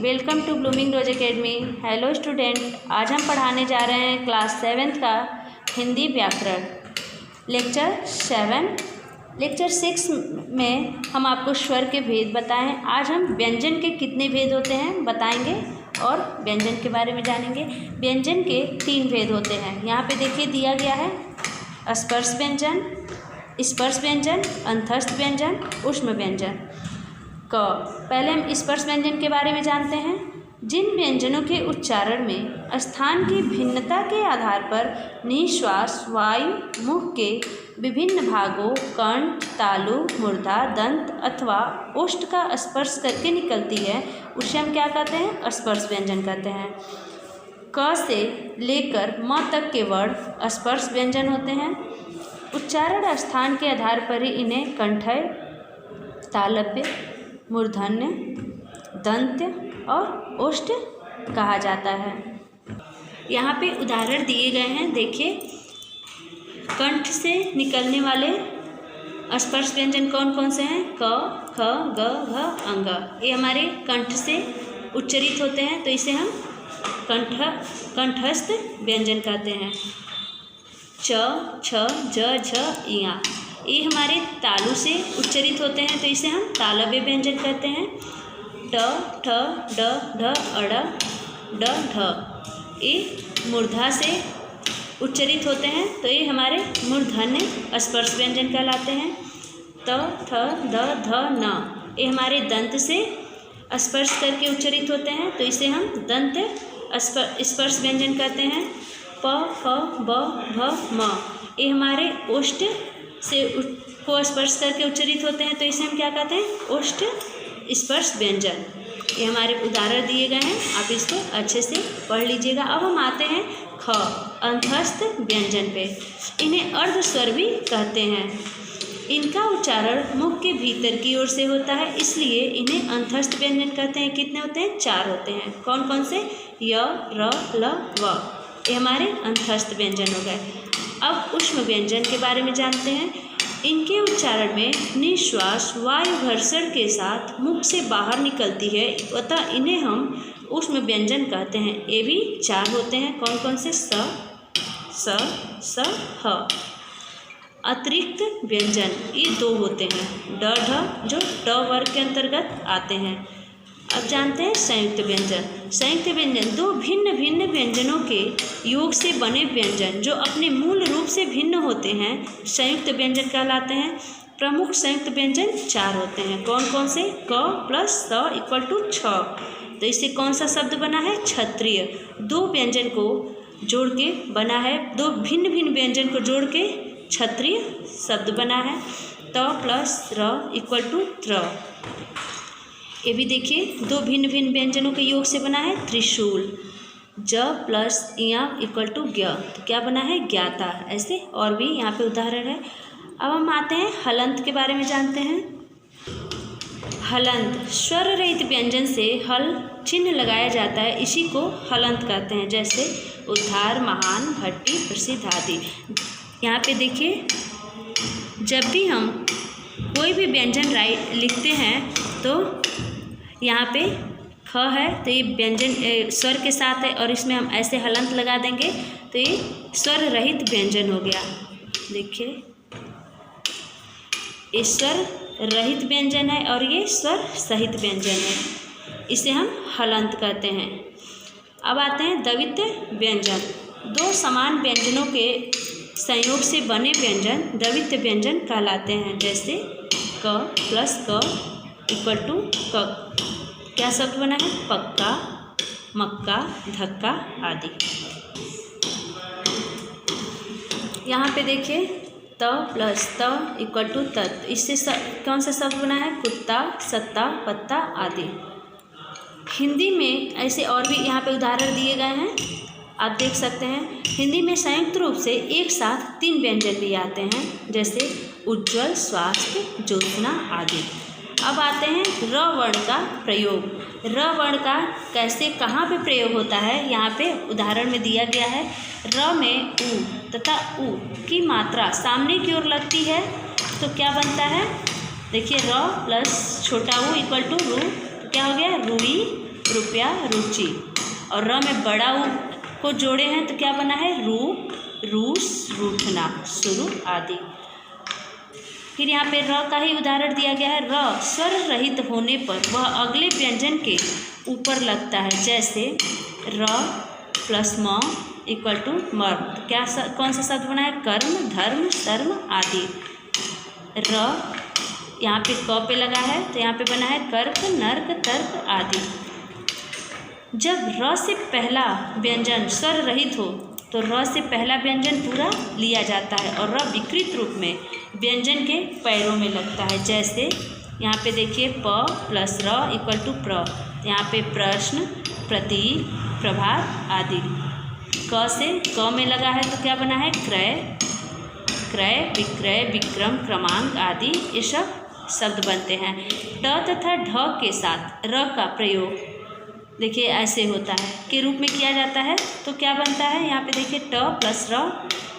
Welcome to blooming rose academy. Hello student, आज हम पढ़ाने जा रहे हैं क्लास 7 का हिंदी व्याकरण लेक्चर 7। लेक्चर 6 में हम आपको स्वर के भेद बताएं। आज हम व्यंजन के कितने भेद होते हैं बताएंगे और व्यंजन के बारे में जानेंगे। व्यंजन के 3 भेद होते हैं। यहाँ पे देखिए दिया गया है स्पर्श व्यंजन, स्पर्श व्यंजन, अंतस्थ व्यंजन, ऊष्म व्यंजन। पहले हम स्पर्श व्यंजन के बारे में जानते हैं। जिन व्यंजनों के उच्चारण में स्थान की भिन्नता के आधार पर निश्वास वायु मुख के विभिन्न भागों कंठ, तालु, मूर्धा, दंत अथवा ओष्ठ का स्पर्श करके निकलती है, उसे हम क्या कहते हैं? स्पर्श व्यंजन कहते हैं। क से लेकर म तक के वर्ण स्पर्श व्यंजन होते हैं। उच्चारण स्थान के आधार पर ही इन्हें कंठय, तालव्य, मूर्धन्य, दंत्य और ओष्ठ कहा जाता है। यहाँ पे उदाहरण दिए गए हैं, देखिए। कंठ से निकलने वाले स्पर्श व्यंजन कौन कौन से हैं? क, ख, ग, घ, अंग। ये हमारे कंठ से उच्चरित होते हैं, तो इसे हम कंठस्थ व्यंजन कहते हैं। च, छ, ज, झ, इया ये हमारे तालु से उच्चरित होते हैं, तो इसे हम तालव्य व्यंजन कहते हैं। ट, ठ, ड, ढ, अड़, ड, ढ ये मूर्धा से उच्चरित होते हैं, तो ये हमारे मूर्धन्य स्पर्श व्यंजन कहलाते हैं। त, थ, द, ध, न ये हमारे दंत से स्पर्श करके उच्चरित होते हैं, तो इसे हम दंत स्पर्श व्यंजन कहते हैं। प, फ, ब, भ, म ये हमारे ओष्ठ से को स्पर्श करके उच्चरित होते हैं, तो इसे हम क्या कहते हैं? ओष्ठ स्पर्श व्यंजन। ये हमारे उदाहरण दिए गए हैं, आप इसको अच्छे से पढ़ लीजिएगा। अब हम आते हैं ख अंतस्थ व्यंजन पे। इन्हें अर्ध स्वर भी कहते हैं। इनका उच्चारण मुख के भीतर की ओर से होता है, इसलिए इन्हें अंतस्थ व्यंजन कहते हैं। कितने होते हैं? 4 होते हैं। कौन कौन से? य, र, ल, व ये हमारे अंतस्थ व्यंजन हो गए। अब ऊष्म व्यंजन के बारे में जानते हैं। इनके उच्चारण में निश्वास वायु घर्षण के साथ मुख से बाहर निकलती है, अतः इन्हें हम ऊष्म व्यंजन कहते हैं। ये भी 4 होते हैं। कौन कौन से? स, ह। अतिरिक्त व्यंजन ये 2 होते हैं। ड, ढ जो ड वर्ग के अंतर्गत आते हैं। अब जानते हैं संयुक्त व्यंजन। संयुक्त व्यंजन 2 भिन्न भिन्न व्यंजनों के योग से बने व्यंजन जो अपने मूल रूप से भिन्न होते हैं, संयुक्त व्यंजन कहलाते हैं। प्रमुख संयुक्त व्यंजन 4 होते हैं। कौन कौन से? क प्लस स इक्वल टू 6, तो इससे कौन सा शब्द बना है? क्षत्रिय। 2 व्यंजन को जोड़ के बना है, 2 भिन्न भिन्न व्यंजन को जोड़ के क्षत्रिय शब्द बना है। त प्लस र इक्वल टू त्र। ये भी देखिए 2 भिन्न भिन्न व्यंजनों के योग से बना है त्रिशूल। ज प्लस इया इक्वल टू ज्ञ, तो क्या बना है? ज्ञाता। ऐसे और भी यहाँ पे उदाहरण है। अब हम आते हैं हलंत के बारे में जानते हैं। हलंत स्वर रहित व्यंजन से हल चिन्ह लगाया जाता है, इसी को हलंत कहते हैं। जैसे उद्धार, महान, भट्टी, प्रसिद्ध आदि। यहाँ पे देखिए जब भी हम कोई भी व्यंजन लिखते हैं तो यहाँ पे ख है, तो ये व्यंजन स्वर के साथ है और इसमें हम ऐसे हलंत लगा देंगे, तो ये स्वर रहित व्यंजन हो गया। देखिए ये स्वर रहित व्यंजन है और ये स्वर सहित व्यंजन है, इसे हम हलंत कहते हैं। अब आते हैं द्वित्व व्यंजन। 2 समान व्यंजनों के संयोग से बने व्यंजन द्वित्व व्यंजन कहलाते हैं। जैसे क प्लस क इक्वल टू क, क्या शब्द बना है? पक्का, मक्का, धक्का आदि। यहाँ पे देखिए त प्लस त इक्वल टू तत्, इससे कौन सा शब्द बना है? कुत्ता, सत्ता, पत्ता आदि। हिंदी में ऐसे और भी यहाँ पे उदाहरण दिए गए हैं, आप देख सकते हैं। हिंदी में संयुक्त रूप से एक साथ 3 व्यंजन भी आते हैं, जैसे उज्ज्वल, स्वास्थ्य, ज्योत्सना आदि। अब आते हैं र वर्ण का प्रयोग। र वर्ण का कैसे कहाँ पे प्रयोग होता है, यहाँ पे उदाहरण में दिया गया है। र में उ तथा उ की मात्रा सामने की ओर लगती है, तो क्या बनता है? देखिए र प्लस छोटा उ इक्वल टू रू, तो क्या हो गया? रूई रुपया रुचि। और र में बड़ा उ को जोड़े हैं तो क्या बना है रूप, रूस, रूठना, शुरू आदि। फिर यहाँ पे र का ही उदाहरण दिया गया है। र स्वर रहित होने पर वह अगले व्यंजन के ऊपर लगता है, जैसे र प्लस म इक्वल टू मर्म। तो क्या कौन सा शब्द बना है कर्म, धर्म, शर्म आदि। र यहाँ पे क पे लगा है तो यहाँ पे बना है कर्क, नर्क, तर्क आदि। जब र से पहला व्यंजन स्वर रहित हो तो र से पहला व्यंजन पूरा लिया जाता है और र विकृत रूप में व्यंजन के पैरों में लगता है, जैसे यहाँ पे देखिए प प्लस र इक्वल टू प्र। यहाँ पे प्रश्न, प्रतीक, प्रभात आदि। क से क में लगा है तो क्या बना है क्रय, क्रय, विक्रय, विक्रम, क्रमांक आदि ये सब शब्द बनते हैं। ट तथा ढ के साथ र का प्रयोग देखिए ऐसे होता है के रूप में किया जाता है तो क्या बनता है यहाँ पे देखिए ट प्लस र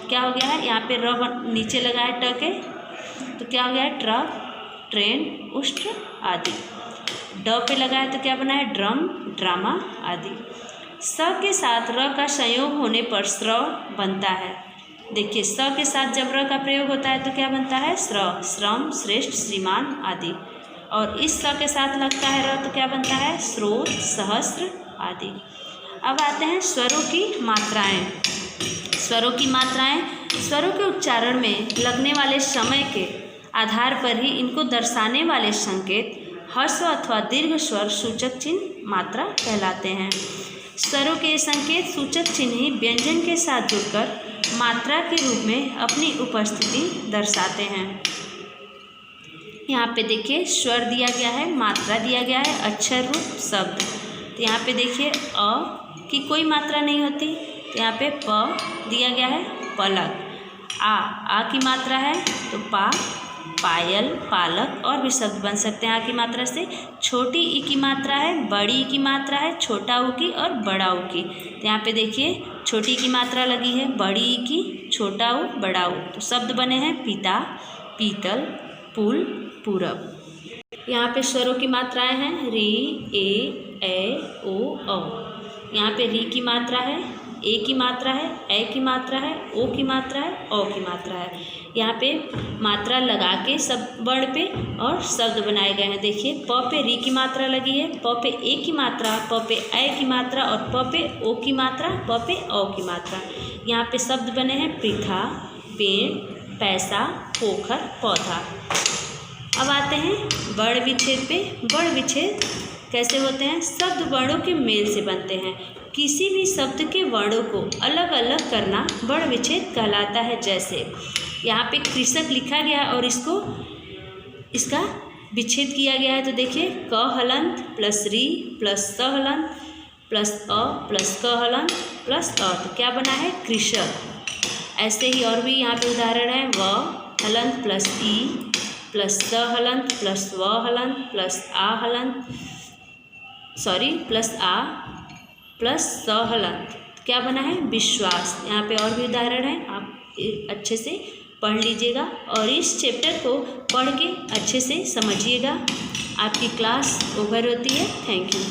क्या हो गया है, यहाँ पे र नीचे लगा है ट के तो क्या हो गया है ट्रक, ट्रेन, उष्ट्र आदि। ड पे लगा है तो क्या बना है ड्रम, ड्रामा आदि। स के साथ र का संयोग होने पर स्र बनता है। देखिए स के साथ जब र का प्रयोग होता है तो क्या बनता है स्र, श्रम, श्रेष्ठ, श्रीमान आदि। और इस स के साथ लगता है र तो क्या बनता है स्रोत, सहस्त्र आदि। अब आते हैं स्वरों की मात्राएं। स्वरों की मात्राएं स्वरों के उच्चारण में लगने वाले समय के आधार पर ही इनको दर्शाने वाले संकेत ह्रस्व अथवा दीर्घ स्वर सूचक चिन्ह मात्रा कहलाते हैं। स्वरों के संकेत सूचक चिन्ह ही व्यंजन के साथ जुड़कर मात्रा के रूप में अपनी उपस्थिति दर्शाते हैं। यहाँ पे देखिए स्वर दिया गया है, मात्रा दिया गया है, अक्षर, रूप, शब्द। तो यहाँ पे देखिए अ की कोई मात्रा नहीं होती तो यहाँ पे प दिया गया है पलक। आ की मात्रा है तो पा, पायल, पालक और भी शब्द बन सकते हैं आ की मात्रा से। छोटी ई की मात्रा है, बड़ी ई की मात्रा है, छोटा ऊ की और बड़ा ऊ की। तो यहाँ पे देखिए छोटी की मात्रा लगी है, बड़ी ई की, छोटा ऊ, बड़ा ऊ। तो शब्द बने हैं पिता, पीतल, पुल, पूरब। यहाँ पे स्वरों की मात्राएं हैं री, ए, ओ, औ। यहाँ पे री की मात्रा है, ए की मात्रा है, ए की मात्रा है, ओ की मात्रा है, औ की मात्रा है। यहाँ पे मात्रा लगा के सब वर्ण पे और शब्द बनाए गए हैं। देखिए प पे री की मात्रा लगी है, प पे ए की मात्रा, प पे ए की मात्रा और प पे ओ की मात्रा, प पे औ की मात्रा। यहाँ पे शब्द बने हैं पृथा, पेड़, पैसा, पोखर, पौधा। अब आते हैं वर्ण विच्छेद पे। वर्ण विच्छेद कैसे होते हैं? शब्द वर्णों के मेल से बनते हैं। किसी भी शब्द के वर्णों को अलग अलग करना वर्ण विच्छेद कहलाता है। जैसे यहाँ पे कृषक लिखा गया और इसका विच्छेद किया गया है। तो देखिए क हलंत प्लस री प्लस स हलंत प्लस अ प्लस क हलंत प्लस अ, तो क्या बना है कृषक। ऐसे ही और भी यहाँ पे उदाहरण है व हलंत प्लस ई प्लस स हलंत प्लस व हलंत प्लस आ हलंत प्लस आ प्लस स हलंत, क्या बना है विश्वास। यहाँ पे और भी उदाहरण है, आप अच्छे से पढ़ लीजिएगा और इस चैप्टर को पढ़ के अच्छे से समझिएगा। आपकी क्लास ओवर होती है। Thank you.